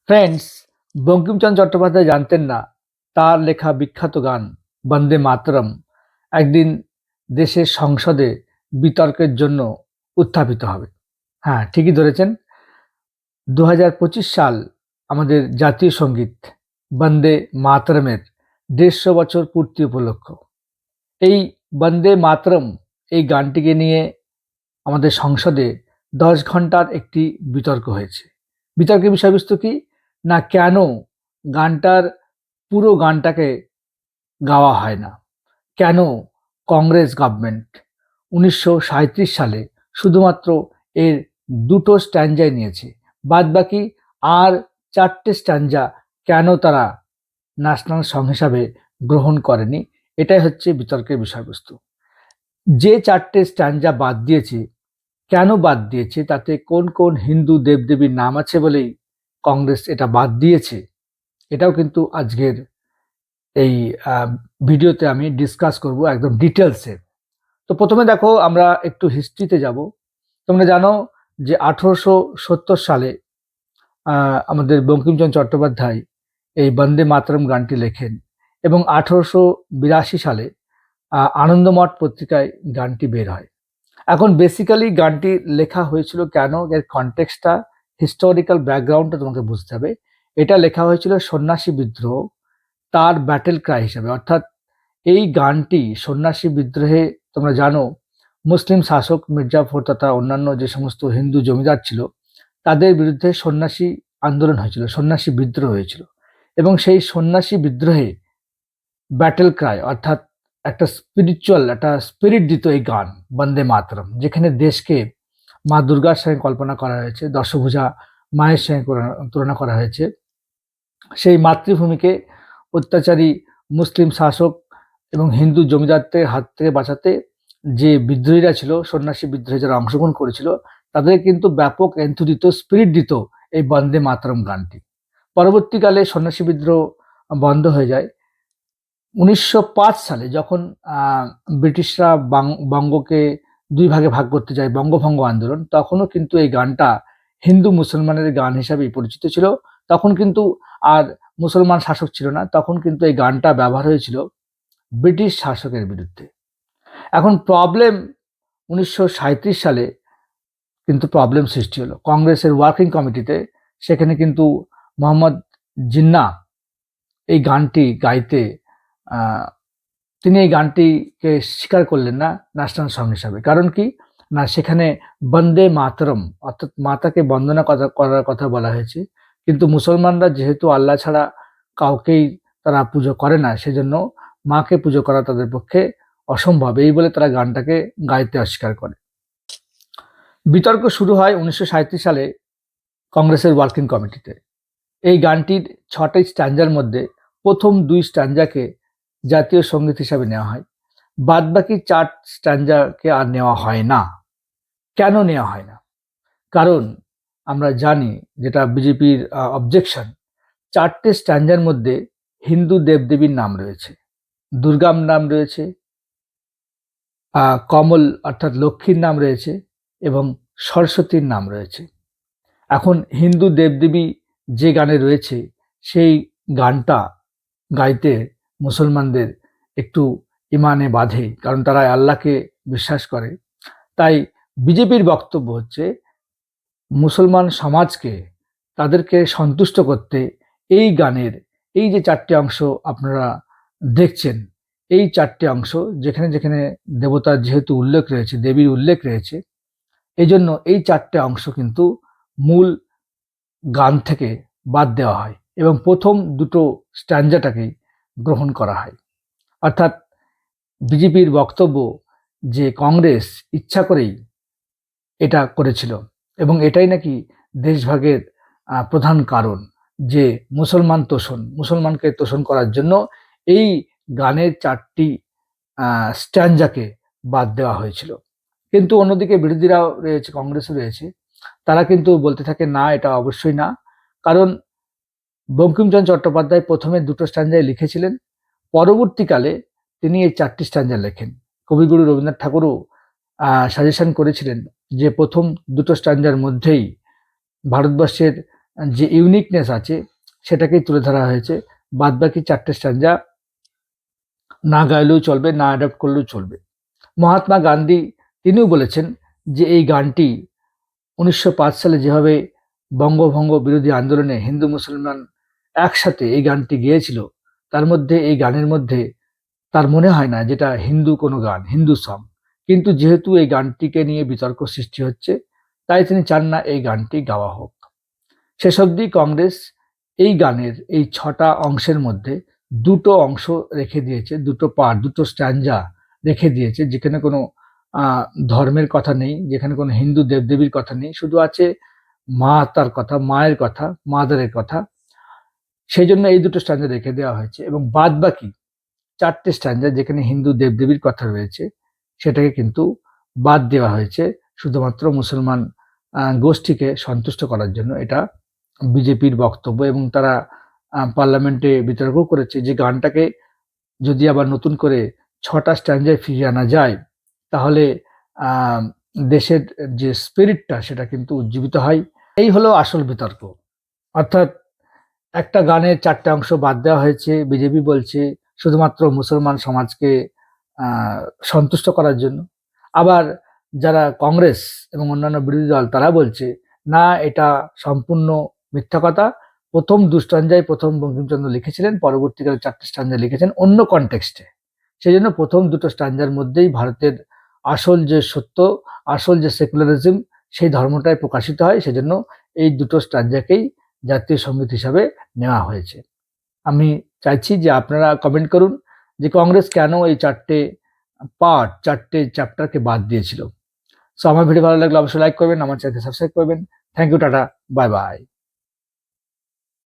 Friends, Bankimchandra Chattopadhyay জানতেন না তার লেখা বিখ্যাত গান বন্দে মাতরম একদিন দেশের সংসদে বিতর্কের জন্য উত্থাপিত হবে। হ্যাঁ, ঠিকই ধরেছেন। 2025 সাল আমাদের জাতীয় সঙ্গীত বন্দে মাতরমের 150 বছর পূর্তি উপলক্ষ। এই বন্দে মাতরম এই গানটিকে নিয়ে আমাদের সংসদে 10 ঘন্টার একটি বিতর্ক হয়েছে। বিতর্কের বিষয়বস্তু কি না, কেন গানটার পুরো গানটাকে গাওয়া হয় না, কেন কংগ্রেস গভর্নমেন্ট 1937 সালে শুধুমাত্র এর দুটো স্ট্যান্জাই নিয়েছে, বাদবাকি আর 4টে স্ট্যান্জা কেন তারা ন্যাশনাল সং হিসাবে গ্রহণ করেনি। এটাই হচ্ছে বিতর্কের বিষয়বস্তু। যে 4টে স্ট্যান্জা বাদ দিয়েছে, কেন বাদ দিয়েছে, তাতে কোন কোন হিন্দু দেবদেবীর নাম আছে বলেই কংগ্রেস এটা বাদ দিয়েছে, এটাও কিন্তু আজকের এই ভিডিওতে আমি ডিসকাস করব একদম ডিটেলসে। তো প্রথমে দেখো, আমরা একটু হিস্ট্রিতে যাব। তোমরা জানো যে 1870 সালে আমাদের বঙ্কিমচন্দ্র চট্টোপাধ্যায় এই বন্দে মাতরম গানটি লেখেন এবং 1882 সালে আনন্দমঠ পত্রিকায় গানটি বের হয়। এখন বেসিক্যালি গানটি লেখা হয়েছিল কেন, এর কনটেক্সটটা, হিস্টোরিক্যাল ব্যাকগ্রাউন্ডটা তোমাকে বুঝতে হবে। এটা লেখা হয়েছিল সন্ন্যাসী বিদ্রোহ তার ব্যাটেল ক্রাই হিসেবে। অর্থাৎ এই গানটি সন্ন্যাসী বিদ্রোহে, তোমরা জানো, মুসলিম শাসক মির্জাফর তথা অন্যান্য যে সমস্ত হিন্দু জমিদার ছিল তাদের বিরুদ্ধে সন্ন্যাসী আন্দোলন হয়েছিল, সন্ন্যাসী বিদ্রোহ হয়েছিল। এবং সেই সন্ন্যাসী বিদ্রোহে ব্যাটেল ক্রাই অর্থাৎ একটা স্পিরিচুয়াল, একটা স্পিরিট দিত এই গান বন্দে মাতরম, যেখানে দেশকে মা দুর্গার সঙ্গে কল্পনা করা হয়েছে, দশভুজা মায়ের সঙ্গে তুলনা করা হয়েছে। সেই মাতৃভূমিকে অত্যাচারী মুসলিম শাসক এবং হিন্দু জমিদারদের হাত থেকে বাঁচাতে যে বিদ্রোহীরা ছিল, সন্ন্যাসী বিদ্রোহে যারা অংশগ্রহণ করেছিল, তাদের কিন্তু ব্যাপক এন্থু দিত, স্পিরিট দিত এই বন্দে মাতরম গানটি। পরবর্তীকালে সন্ন্যাসী বিদ্রোহ বন্ধ হয়ে যায়। 1905 সালে যখন ব্রিটিশরা বঙ্গকে দুই ভাগে ভাগ করতে যায়, বঙ্গভঙ্গ আন্দোলন, তখনও কিন্তু এই গানটা হিন্দু মুসলমানের গান হিসাবেই পরিচিত ছিল। তখন কিন্তু আর মুসলমান শাসক ছিল না, তখন কিন্তু এই গানটা ব্যবহার হয়েছিল ব্রিটিশ শাসকের বিরুদ্ধে। এখন প্রবলেম, 1937 সালে কিন্তু প্রবলেম সৃষ্টি হলো কংগ্রেসের ওয়ার্কিং কমিটিতে। সেখানে কিন্তু মোহাম্মদ জিন্না এই গানটি গাইতে তিনি এই গানটিকে স্বীকার করলেন না ন্যাশনাল সং হিসাবে। কারণ কি না, সেখানে বন্দে মাতরম অর্থাৎ মাতাকে বন্দনা করার কথা বলা হয়েছে, কিন্তু মুসলমানরা যেহেতু আল্লাহ ছাড়া কাউকেই তারা পুজো করে না, সেজন্য মাকে পুজো করা তাদের পক্ষে অসম্ভব, এই বলে তারা গানটাকে গাইতে অস্বীকার করে। বিতর্ক শুরু হয় 1937 সালে কংগ্রেসের ওয়ার্কিং কমিটিতে। এই গানটির 6টি স্ট্যান্জার মধ্যে প্রথম 2 স্ট্যান্জাকে জাতীয় সঙ্গীত হিসাবে নেওয়া হয়, বাদবাকি 4 স্ট্যান্জাকে আর নেওয়া হয় না। কেন নেওয়া হয় না? কারণ আমরা জানি, যেটা বিজেপির অবজেকশন, 4টে স্ট্যান্জার মধ্যে হিন্দু দেবদেবীর নাম রয়েছে, দুর্গার নাম রয়েছে, কমল অর্থাৎ লক্ষ্মীর নাম রয়েছে এবং সরস্বতীর নাম রয়েছে। এখন হিন্দু দেবদেবী যে গানে রয়েছে, সেই গানটা গাইতে মুসলমানদের একটু ইমানে বাধে, কারণ তারা আল্লাহকে বিশ্বাস করে। তাই বিজেপির বক্তব্য হচ্ছে, মুসলমান সমাজকে, তাদেরকে সন্তুষ্ট করতে এই গানের এই যে 4টে অংশ আপনারা দেখছেন, এই 4টে অংশ যেখানে যেখানে দেবতার যেহেতু উল্লেখ রয়েছে, দেবীর উল্লেখ রয়েছে, এই জন্য এই 4টে অংশ কিন্তু মূল গান থেকে বাদ দেওয়া হয় এবং প্রথম দুটো স্ট্যান্জাটাকেই গ্রহণ করা হয়। অর্থাৎ বিজেপির বক্তব্য যে কংগ্রেস ইচ্ছা করেই এটা করেছিল এবং এটাই নাকি দেশভাগের প্রধান কারণ, যে মুসলমানকে তোষণ করার জন্য এই গানের 4টি স্ট্যান্জাকে বাদ দেওয়া হয়েছিল। কিন্তু অন্যদিকে বিরোধীরাও রয়েছে, কংগ্রেসও রয়েছে, তারা কিন্তু বলতে থাকে না, এটা অবশ্যই না। কারণ বঙ্কিমচন্দ্র চট্টোপাধ্যায় প্রথমে 2টো স্ট্যান্জায় লিখেছিলেন, পরবর্তীকালে তিনি এই 4টি স্ট্যান্জা লেখেন। কবিগুরু রবীন্দ্রনাথ ঠাকুরও সাজেশন করেছিলেন যে প্রথম 2টো স্ট্যান্জার মধ্যেই ভারতবর্ষের যে ইউনিকনেস আছে সেটাকেই তুলে ধরা হয়েছে। বাদবাকি 4টে স্ট্যান্জা না গাইলেও চলবে, না অ্যাডাপ্ট করলেও চলবে। মহাত্মা গান্ধী তিনিও বলেছেন যে এই গানটি 1905 সালে যেভাবে বঙ্গভঙ্গ বিরোধী আন্দোলনে হিন্দু মুসলমান একসাথে এই গানটি গেয়েছিল, তার মধ্যে এই গানের মধ্যে তার মনে হয় না যেটা হিন্দু কোনো গান, হিন্দু সং। কিন্তু যেহেতু এই গানটিকে নিয়ে বিতর্ক সৃষ্টি হচ্ছে, তাই তিনি চান না এই গানটি গাওয়া হোক। শেষ অবধি কংগ্রেস এই গানের এই 6টা অংশের মধ্যে 2টো অংশ রেখে দিয়েছে, 2টো পার্ট, 2টো স্ট্যান্জা রেখে দিয়েছে, যেখানে কোনো ধর্মের কথা নেই, যেখানে কোনো হিন্দু দেবদেবীর কথা নেই, শুধু আছে মা তার কথা, মায়ের কথা, মাদারের কথা। সেই জন্য এই 2টো স্ট্যান্জা রেখে দেওয়া হয়েছে এবং বাদ বাকি 4টে স্ট্যান্জা যেখানে হিন্দু দেবদেবীর কথা রয়েছে সেটাকে কিন্তু বাদ দেওয়া হয়েছে শুধুমাত্র মুসলমান গোষ্ঠীকে সন্তুষ্ট করার জন্য। এটা বিজেপির বক্তব্য এবং তারা পার্লামেন্টে বিতর্ক করেছে যে গানটাকে যদি আবার নতুন করে 6টা স্ট্যান্জায় ফিরিয়ে আনা যায়, তাহলে দেশের যে স্পিরিটটা সেটা কিন্তু উজ্জীবিত হয়। এই হলো আসল বিতর্ক। অর্থাৎ একটা গানের 4টে অংশ বাদ দেওয়া হয়েছে, বিজেপি বলছে শুধুমাত্র মুসলমান সমাজকে সন্তুষ্ট করার জন্য। আবার যারা কংগ্রেস এবং অন্যান্য বিরোধী দল তারা বলছে না, এটা সম্পূর্ণ মিথ্যা কথা। প্রথম 2 স্ট্যান্জায় প্রথম বঙ্কিমচন্দ্র লিখেছিলেন, পরবর্তীকালে 4টে স্ট্যান্জা লিখেছেন অন্য কনটেক্সটে। সেই জন্য প্রথম 2টো স্ট্যান্জার মধ্যেই ভারতের আসল যে সত্য, আসল যে সেকুলারিজম, সেই ধর্মটাই প্রকাশিত হয়। সেজন্য এই 2টো স্ট্যান্জাকেই জাতীয় সঙ্গীত হিসাবে নেওয়া হয়েছে। আমি চাইছি যে আপনারা কমেন্ট করুন যে কংগ্রেস কেন এই 4টে পার্ট, 4টে চ্যাপ্টারকে বাদ দিয়েছিল। সো আমার ভিডিও ভালো লাগলে অবশ্যই লাইক করবেন, আমার চ্যানেলকে সাবস্ক্রাইব করবেন। Thank you, tata, bye by.